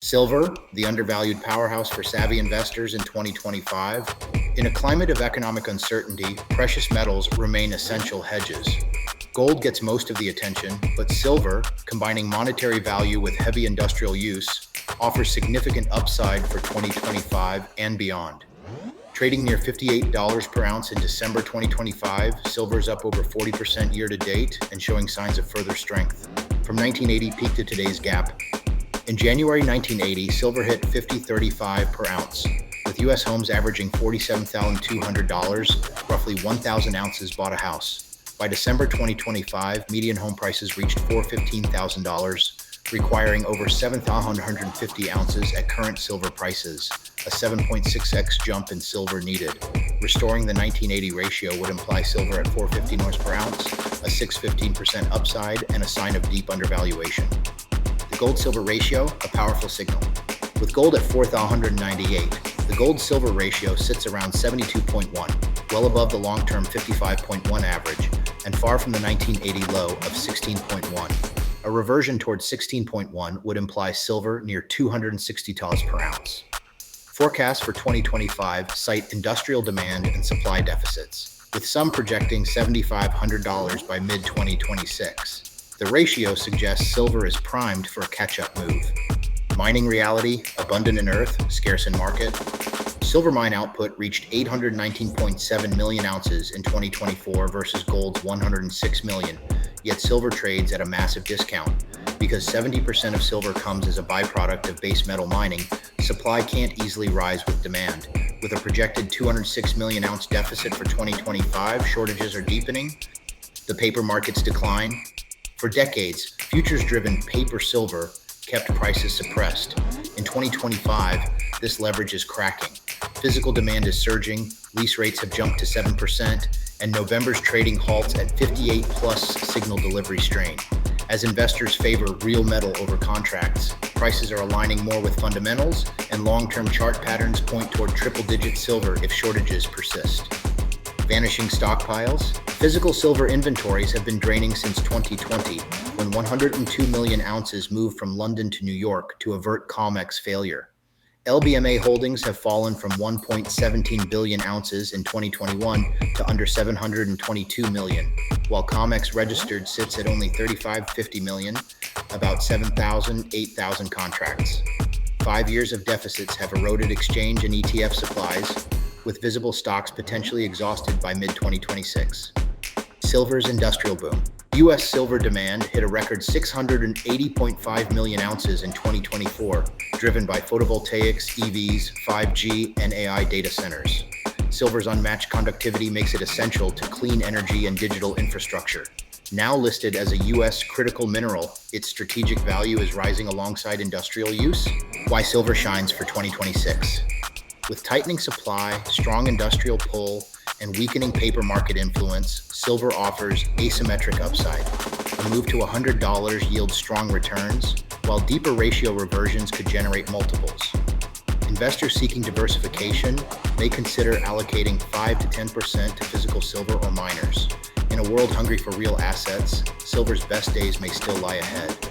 Silver, the undervalued powerhouse for savvy investors in 2025. In a climate of economic uncertainty, precious metals remain essential hedges. Gold gets most of the attention, but silver, combining monetary value with heavy industrial use, offers significant upside for 2025 and beyond. Trading near $58 per ounce in December 2025, silver is up over 40% year to date and showing signs of further strength. From 1980 peak to today's gap, in January 1980, silver hit $50.35 per ounce, with U.S. homes averaging $47,200, roughly 1,000 ounces bought a house. By December 2025, median home prices reached $415,000, requiring over 7,150 ounces at current silver prices, a 7.6x jump in silver needed. Restoring the 1980 ratio would imply silver at $450 per ounce, a 615% upside, and a sign of deep undervaluation. The gold-silver ratio, a powerful signal. With gold at 4,198, the gold-silver ratio sits around 72.1, well above the long-term 55.1 average, and far from the 1980 low of 16.1. A reversion towards 16.1 would imply silver near $260 per ounce. Forecasts for 2025 cite industrial demand and supply deficits, with some projecting $7,500 by mid-2026. The ratio suggests silver is primed for a catch-up move. Mining reality, abundant in earth, scarce in market. Silver mine output reached 819.7 million ounces in 2024 versus gold's 106 million, yet silver trades at a massive discount. Because 70% of silver comes as a byproduct of base metal mining, supply can't easily rise with demand. With a projected 206 million ounce deficit for 2025, shortages are deepening. The paper markets decline. For decades, futures-driven paper silver kept prices suppressed. In 2025, this leverage is cracking. Physical demand is surging, lease rates have jumped to 7%, and November's trading halts at 58-plus signal delivery strain. As investors favor real metal over contracts, prices are aligning more with fundamentals, and long-term chart patterns point toward triple-digit silver if shortages persist. Vanishing stockpiles. Physical silver inventories have been draining since 2020, when 102 million ounces moved from London to New York to avert COMEX failure. LBMA holdings have fallen from 1.17 billion ounces in 2021 to under 722 million, while COMEX registered sits at only 35-50 million, about 7,000-8,000 contracts. 5 years of deficits have eroded exchange and ETF supplies, with visible stocks potentially exhausted by mid-2026. Silver's industrial boom. U.S. silver demand hit a record 680.5 million ounces in 2024, driven by photovoltaics, EVs, 5G, and AI data centers. Silver's unmatched conductivity makes it essential to clean energy and digital infrastructure. Now listed as a U.S. critical mineral, its strategic value is rising alongside industrial use. Why silver shines for 2026. With tightening supply, strong industrial pull, and weakening paper market influence, silver offers asymmetric upside. A move to $100 yields strong returns, while deeper ratio reversions could generate multiples. Investors seeking diversification may consider allocating 5 to 10% to physical silver or miners. In a world hungry for real assets, silver's best days may still lie ahead.